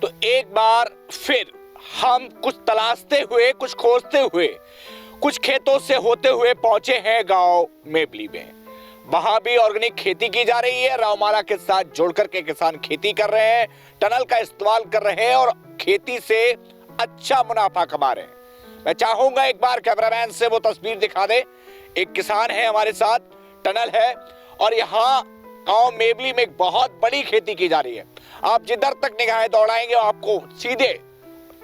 तो एक बार फिर हम कुछ तलाशते हुए, कुछ खोजते हुए, कुछ खेतों से होते हुए पहुंचे हैं गांव मेबली में। वहां भी ऑर्गेनिक खेती की जा रही है। रावमाला के साथ जोड़कर के किसान खेती कर रहे हैं, टनल का इस्तेमाल कर रहे हैं और खेती से अच्छा मुनाफा कमा रहे हैं। मैं चाहूंगा एक बार कैमरामैन से वो तस्वीर दिखा दे। एक किसान है हमारे साथ, टनल है और यहाँ गांव मेबली में एक बहुत बड़ी खेती की जा रही है। आप जिधर तक निगाहें दौड़ाएंगे आपको सीधे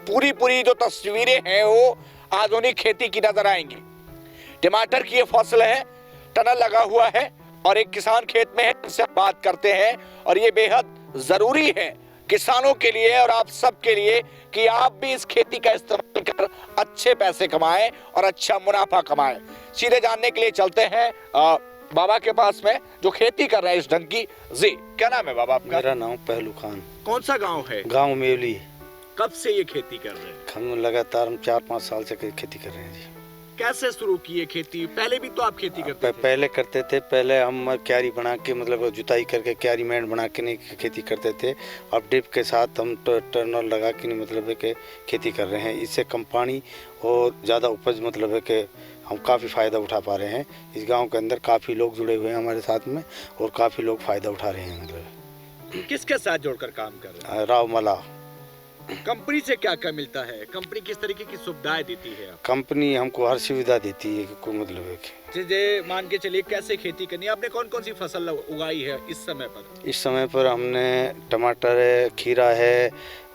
पूरी जो तस्वीरें हैं वो आधुनिक खेती की नजर आएंगी। टमाटर की ये फसल है, टनल लगा हुआ है और एक किसान खेत में है, इससे बात करते हैं। और ये बेहद जरूरी है किसानों के लिए और आप सब के लिए कि आप भी इस खेती का इस्तेमाल कर अच्छे पैसे कमाएं और अच्छा मुनाफा कमाएं। सीधे जानने के लिए चलते हैं बाबा के पास में जो खेती कर रहे हैं इस ढंग की। जी, क्या नाम है बाबा आपका? मेरा नाम पहलू खान। कौन सा गांव है? गांव मेवली। कब से ये खेती कर रहे हैं? हम लगातार 4-5 साल से खेती कर रहे हैं जी। कैसे शुरू की है खेती? पहले भी तो आप खेती करते थे? पहले करते थे। पहले हम क्यारी बना के मतलब जुताई करके क्यारी मैंड बना के नहीं खेती करते थे। अब ड्रिप के साथ हम टनल लगा के नहीं मतलब है कि खेती कर रहे हैं। इससे कम पानी और ज़्यादा उपज मतलब है कि हम काफ़ी फ़ायदा उठा पा रहे हैं। इस गांव के अंदर काफ़ी लोग जुड़े हुए हैं हमारे साथ में और काफ़ी लोग फ़ायदा उठा रहे हैं। मतलब किसके साथ जोड़कर काम कर रहे हैं? रावमाला कंपनी से क्या क्या मिलता है? कंपनी किस तरीके की सुविधाएं देती है? कंपनी हमको हर सुविधा देती है कि मतलब है कि जैसे मान के चलिए कैसे खेती करनी है, आपने कौन कौन सी फसल उगाई है इस समय पर? इस समय पर हमने टमाटर है, खीरा है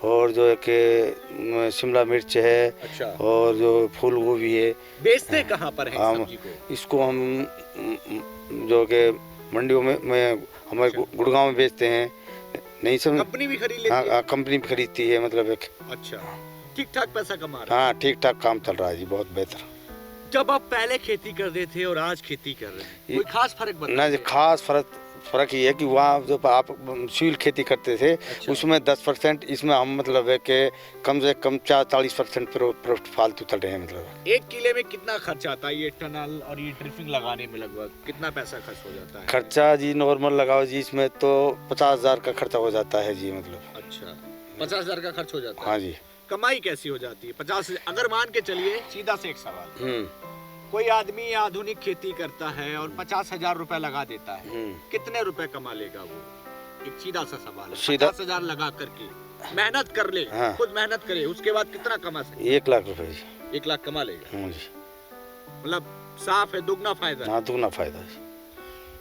और जो है कि शिमला मिर्च है। अच्छा। और जो फूल गोभी है। बेचते कहाँ पर है इस सब्जी को? इसको हम जो कि मंडियों में हमारे गुड़गांव में बेचते हैं। नहीं समझ? कंपनी भी खरीद लेती है? हाँ, कंपनी भी खरीदती है मतलब एक। अच्छा, ठीक ठाक पैसा कमा रहा है? हाँ, ठीक ठाक काम चल रहा है जी, बहुत बेहतर। जब आप पहले खेती कर रहे थे और आज खेती कर रहे हैं, कोई खास फर्क बताइए? ना जी, खास फर्क ये है कि वहाँ जो आप सील खेती करते थे। अच्छा। उसमें 10%, इसमें हम मतलब है कि कम से कम 40% प्रॉफिट फालतू चल रहे हैं। मतलब 1 किले में कितना खर्चा आता है ये टनल और ये ड्रिपिंग लगाने में? लगभग कितना पैसा खर्च हो जाता है? खर्चा जी नॉर्मल लगाओ जी, इसमें तो 50,000 का खर्चा हो जाता है जी। मतलब अच्छा, 50,000 का खर्च हो जाता है? हाँ जी। कमाई कैसी हो जाती है 50? अगर मान के चलिए, सीधा से एक सवाल, कोई आदमी आधुनिक खेती करता है और 50,000 रुपए लगा देता है, कितने रुपए कमा लेगा वो? एक सीधा सा सवाल है। 50,000 लगा करके मेहनत कर ले। हाँ। खुद मेहनत करे, उसके बाद कितना कमा सकते? 1 लाख रुपए जी। 1 लाख कमा लेगा? हाँ जी। मतलब साफ है, दुगना फायदा। हाँ, दुगना फायदा जी।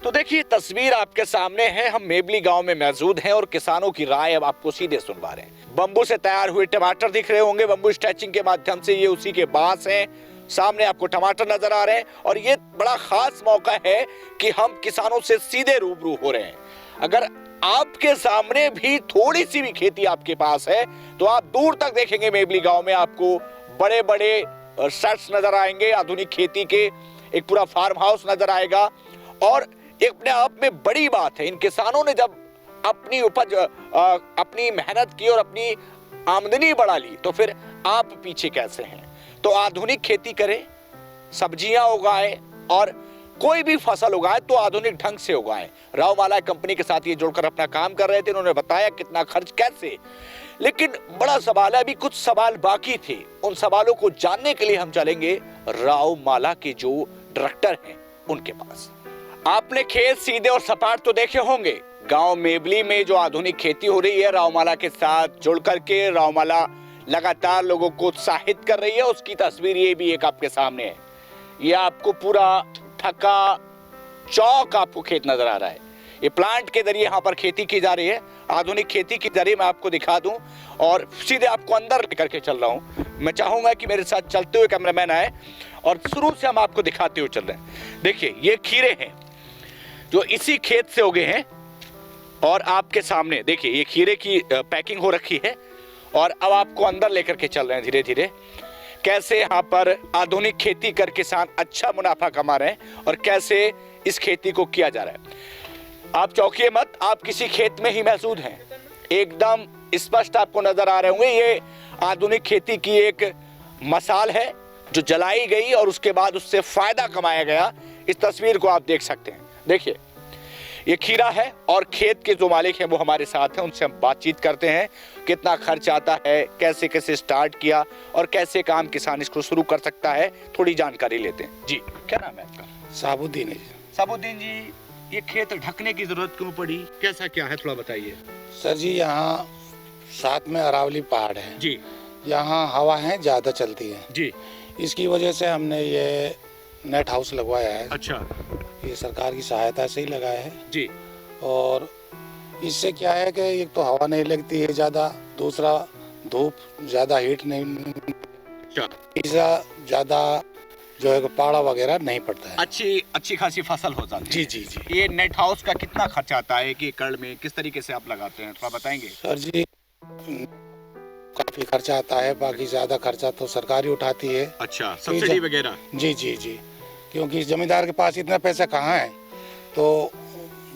तो देखिए तस्वीर आपके सामने है। हम मेबली गांव में मौजूद हैं और किसानों की राय अब आपको सीधे सुनवा रहे हैं। बम्बू से तैयार हुए टमाटर दिख रहे होंगे, बम्बू स्टैचिंग के माध्यम से ये उसी के बांस हैं। सामने आपको टमाटर नजर आ रहे हैं और ये बड़ा खास मौका है कि हम किसानों से सीधे रूबरू हो रहे हैं। अगर आपके सामने भी थोड़ी सी भी खेती आपके पास है तो आप दूर तक देखेंगे मेबली गांव में आपको बड़े बड़े सेट्स नजर आएंगे आधुनिक खेती के। एक पूरा फार्म हाउस नजर आएगा और एक अपने आप में बड़ी बात है, इन किसानों ने जब अपनी उपज अपनी मेहनत की और अपनी आमदनी बढ़ा ली तो फिर आप पीछे कैसे हैं? तो आधुनिक खेती करें, सब्जियां उगाएं और कोई भी फसल उगाएं तो आधुनिक ढंग से उगाएं। रावमाला कंपनी के साथ ये जुड़कर अपना काम कर रहे थे, उन्होंने बताया कितना खर्च कैसे। लेकिन बड़ा सवाल है, अभी कुछ सवाल बाकी थे, उन सवालों को जानने के लिए हम चलेंगे रावमाला के जो डायरेक्टर हैं उनके पास। आपने खेत सीधे और सपाट तो देखे होंगे। गांव मेबली में जो आधुनिक खेती हो रही है रावमाला के साथ जुड़ करके, रावमाला लगातार लोगों को उत्साहित कर रही है, उसकी तस्वीर ये भी एक आपके सामने है। ये आपको पूरा थका चौक आपको खेत नजर आ रहा है। ये प्लांट के जरिए यहाँ पर खेती की जा रही है, आधुनिक खेती के जरिए। मैं आपको दिखा दूं और सीधे आपको अंदर लेकर के चल रहा हूं। मैं चाहूंगा कि मेरे साथ चलते हुए कैमरामैन आए और शुरू से हम आपको दिखाते हुए चल रहे हैं। देखिए ये खीरे हैं जो इसी खेत से उगे हैं और आपके सामने देखिए ये खीरे की पैकिंग हो रखी है और अब आपको अंदर लेकर के चल रहे हैं धीरे धीरे, कैसे यहाँ पर आधुनिक खेती कर किसान अच्छा मुनाफा कमा रहे हैं और कैसे इस खेती को किया जा रहा है। आप चौंकिए मत, आप किसी खेत में ही मौजूद हैं। एकदम स्पष्ट आपको नजर आ रहे होंगे ये आधुनिक खेती की एक मसाल है जो जलाई गई और उसके बाद उससे फायदा कमाया गया। इस तस्वीर को आप देख सकते हैं। देखिए ये खीरा है और खेत के जो मालिक हैं वो हमारे साथ हैं, उनसे हम बातचीत करते हैं। कितना खर्च आता है, कैसे कैसे स्टार्ट किया और कैसे काम किसान इसको शुरू कर सकता है, थोड़ी जानकारी लेते हैं। जी, क्या नाम है आपका? साबुद्दीन है। साबुद्दीन जी, ये खेत ढकने की जरूरत क्यों पड़ी, कैसा क्या है, थोड़ा बताइए। सर जी, यहाँ साथ में अरावली पहाड़ है जी यहाँ हवा है ज़्यादा चलती है, जी। इसकी वजह से हमने ये नेट हाउस लगवाया है। अच्छा ये सरकार की सहायता से ही लगाया है। जी। और इससे क्या है कि एक तो हवा नहीं लगती है ज़्यादा, दूसरा धूप ज़्यादा हीट नहीं, अच्छा, तीसरा ज़्यादा जो है पाड़ा वगैरह नहीं पड़ता है। अच्छी खासी फसल हो जाती है। जी जी जी। ये नेट हाउस का कितना खर्चा आता है, एक एकड़ में किस तरीके से आप लगाते हैं, थोड़ा बताएंगे। सर जी, काफ़ी खर्चा आता है, बाकी ज़्यादा खर्चा तो सरकार ही उठाती है। अच्छा, सब्सिडी वगैरह। जी जी जी, क्योंकि जमींदार के पास इतना पैसा कहाँ है, तो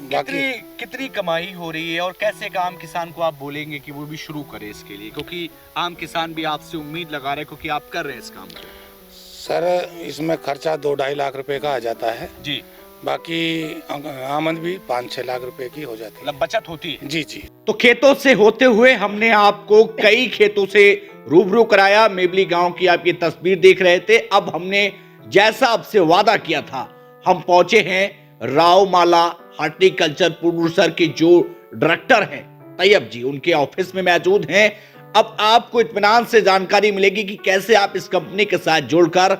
बाकी कितनी कमाई हो रही है और कैसे का आम किसान को आप बोलेंगे कि वो भी शुरू करे इसके लिए, क्योंकि आम किसान भी आपसे उम्मीद लगा रहे हैं क्योंकि आप कर रहे हैं इस काम को। सर, इसमें खर्चा 2-2.5 लाख रुपए का आ जाता है जी। बाकी आमदन भी 5-6 लाख रुपए की हो जाती है। मतलब बचत होती है। जी जी। तो खेतों से होते हुए हमने आपको कई खेतों से रूबरू कराया। मेबली गांव की आप ये तस्वीर देख रहे थे। अब हमने जैसा आपसे वादा किया था, हम पहुंचे हैं रावमाला हॉर्टिकल्चर प्रोड्यूसर के जो डायरेक्टर हैं तैयब जी, उनके ऑफिस में मौजूद हैं। अब आपको इत्मीनान से जानकारी मिलेगी कि कैसे आप इस कंपनी के साथ जुड़कर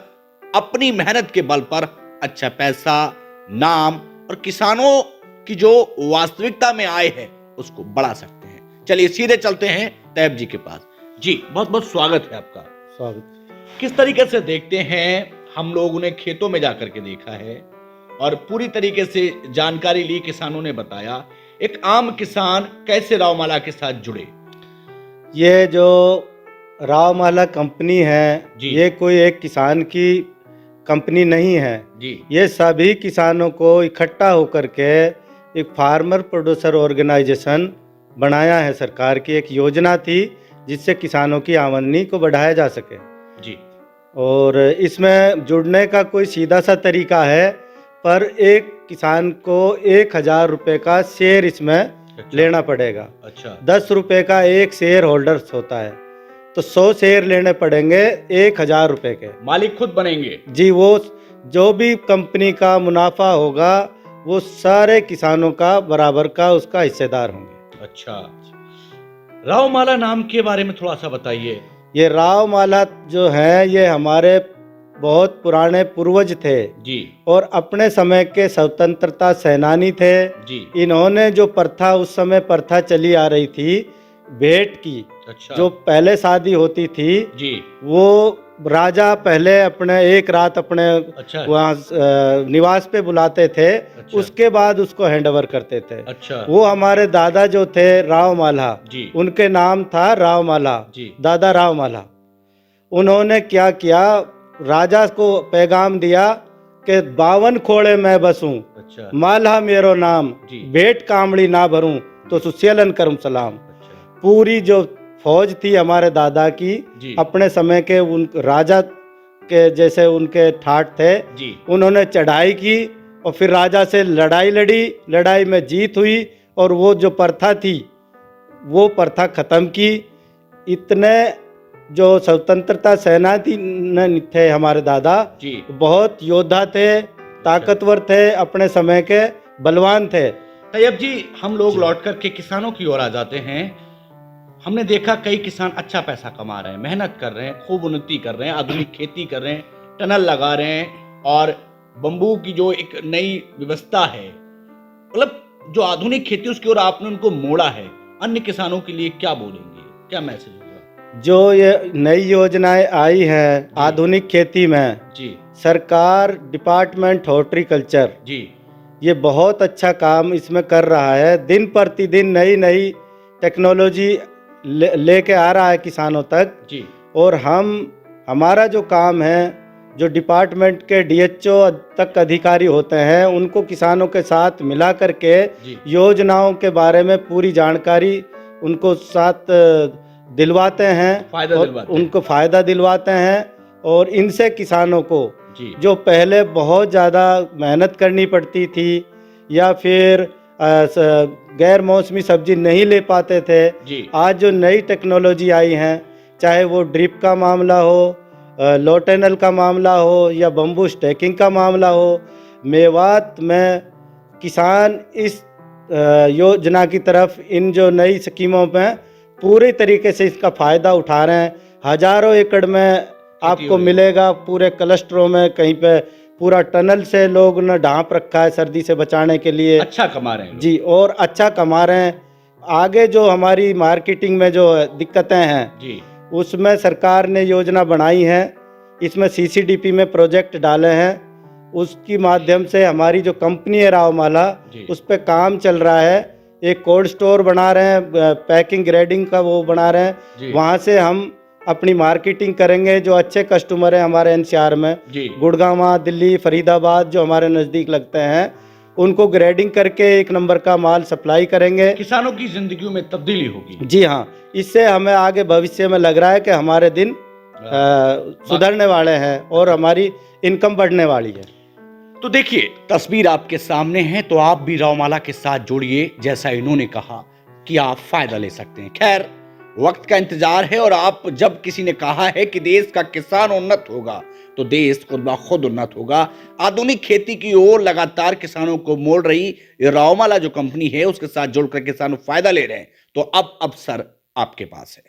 अपनी मेहनत के बल पर अच्छा पैसा, नाम और किसानों की जो वास्तविकता में आय है उसको बढ़ा सकते हैं। चलिए सीधे चलते हैं तैयब जी के पास। जी, बहुत बहुत स्वागत है आपका। स्वागत। किस तरीके से देखते हैं, हम लोगों ने खेतों में जाकर के देखा है और पूरी तरीके से जानकारी ली, किसानों ने बताया, एक आम किसान कैसे रावमाला के साथ जुड़े। ये जो रावमाला कंपनी है, जी। ये कोई एक किसान की कंपनी नहीं है जी ये सभी किसानों को इकट्ठा होकर के एक फार्मर प्रोड्यूसर ऑर्गेनाइजेशन बनाया है। सरकार की एक योजना थी जिससे किसानों की आमदनी को बढ़ाया जा सके। जी। और इसमें जुड़ने का कोई सीधा सा तरीका है, पर एक किसान को 1,000 रुपये का शेयर इसमें लेना पड़ेगा। अच्छा। 10 रुपये का एक शेयर होल्डर्स होता है, तो 100 शेयर लेने पड़ेंगे 1,000 रुपये के। मालिक खुद बनेंगे। जी, वो जो भी कंपनी का मुनाफा होगा वो सारे किसानों का बराबर का उसका हिस्सेदार होंगे। अच्छा, रावमाला नाम के बारे में थोड़ा सा बताइए। ये रावमाला जो है ये हमारे बहुत पुराने पूर्वज थे जी। और अपने समय के स्वतंत्रता सेनानी थे। जी। इन्होंने जो प्रथा, उस समय प्रथा चली आ रही थी भेंट की, अच्छा। जो पहले शादी होती थी जी। वो राजा पहले अपने एक रात अपने अच्छा। वहाँ निवास पे बुलाते थे। अच्छा। उसके बाद उसको हैंडओवर करते थे। अच्छा। वो हमारे दादा जो थे रावमाला, जी। उनके नाम था रावमाला, जी। दादा रावमाला। उन्होंने क्या किया, राजा को पैगाम दिया कि 52 खोड़े मैं बसूं, अच्छा। माला मेरो नाम, जी। भेंट कामड़ी ना भरूं तो सुसेलन करूं सलाम। अच्छा। पूरी जो फौज थी हमारे दादा की, जी। अपने समय के उन राजा के जैसे उनके ठाठ थे, जी। उन्होंने चढ़ाई की और फिर राजा से लड़ाई लड़ी। लड़ाई में जीत हुई और वो जो प्रथा थी वो प्रथा खत्म की। इतने जो स्वतंत्रता सेनानी थे हमारे दादा, जी। बहुत योद्धा थे, ताकतवर थे, अपने समय के बलवान थे। तैयब जी, हम लोग लौट करके किसानों की ओर आ जाते हैं। हमने देखा कई किसान अच्छा पैसा कमा रहे हैं, मेहनत कर रहे हैं, खूब उन्नति कर रहे हैं, आधुनिक खेती कर रहे हैं, टनल लगा रहे हैं और बम्बू की जो एक नई व्यवस्था है, मतलब जो आधुनिक खेती उसकी ओर आपने उनको मोड़ा है। अन्य किसानों के लिए क्या बोलेंगे, क्या मैसेज होगा? जो ये नई योजनाएं आई हैं आधुनिक खेती में, जी। सरकार डिपार्टमेंट हॉर्टिकल्चर जी। ये बहुत अच्छा काम इसमें कर रहा है। दिन प्रतिदिन नई नई टेक्नोलॉजी लेके आ रहा है किसानों तक। जी। और हमारा जो काम है, जो डिपार्टमेंट के DHO तक अधिकारी होते हैं, उनको किसानों के साथ मिला करके योजनाओं के बारे में पूरी जानकारी उनको साथ दिलवाते हैं, उनको फ़ायदा दिलवाते हैं। और इनसे किसानों को जो पहले बहुत ज़्यादा मेहनत करनी पड़ती थी या फिर गैर मौसमी सब्जी नहीं ले पाते थे। जी। आज जो नई टेक्नोलॉजी आई हैं, चाहे वो ड्रिप का मामला हो, लो टनल का मामला हो या बम्बू स्टैकिंग का मामला हो, मेवात में किसान इस योजना की तरफ, इन जो नई स्कीमों में पूरी तरीके से इसका फ़ायदा उठा रहे हैं। हज़ारों एकड़ में आपको मिलेगा, पूरे क्लस्टरों में, कहीं पे पूरा टनल से लोग ने ढांप रखा है सर्दी से बचाने के लिए। अच्छा कमा रहे हैं लोग। जी, और अच्छा कमा रहे हैं। आगे जो हमारी मार्केटिंग में जो दिक्कतें हैं जी। उसमें सरकार ने योजना बनाई है, इसमें सीसीडीपी में प्रोजेक्ट डाले हैं, उसकी माध्यम से हमारी जो कंपनी है रावमाला, उस पर काम चल रहा है। एक कोल्ड स्टोर बना रहे हैं, पैकिंग ग्रेडिंग का वो बना रहे हैं, वहाँ से हम अपनी मार्केटिंग करेंगे। जो अच्छे कस्टमर हैं हमारे एनसीआर में, गुड़गांव, दिल्ली, फरीदाबाद जो हमारे नज़दीक लगते हैं, उनको ग्रेडिंग करके एक नंबर का माल सप्लाई करेंगे। किसानों की जिंदगियों में तब्दीली होगी। जी हाँ, इससे हमें आगे भविष्य में लग रहा है कि हमारे दिन सुधरने वाले हैं और हमारी इनकम बढ़ने वाली है। तो देखिए, तस्वीर आपके सामने है, तो आप भी रावमाला के साथ जुड़िए, जैसा इन्होंने कहा कि आप फायदा ले सकते हैं। खैर, वक्त का इंतजार है, और आप, जब किसी ने कहा है कि देश का किसान उन्नत होगा, तो देश खुद ब खुद उन्नत होगा। आधुनिक खेती की ओर लगातार किसानों को मोड़ रही ये रावमाला जो कंपनी है, उसके साथ जुड़कर किसान फायदा ले रहे हैं। तो अब अवसर आपके पास है।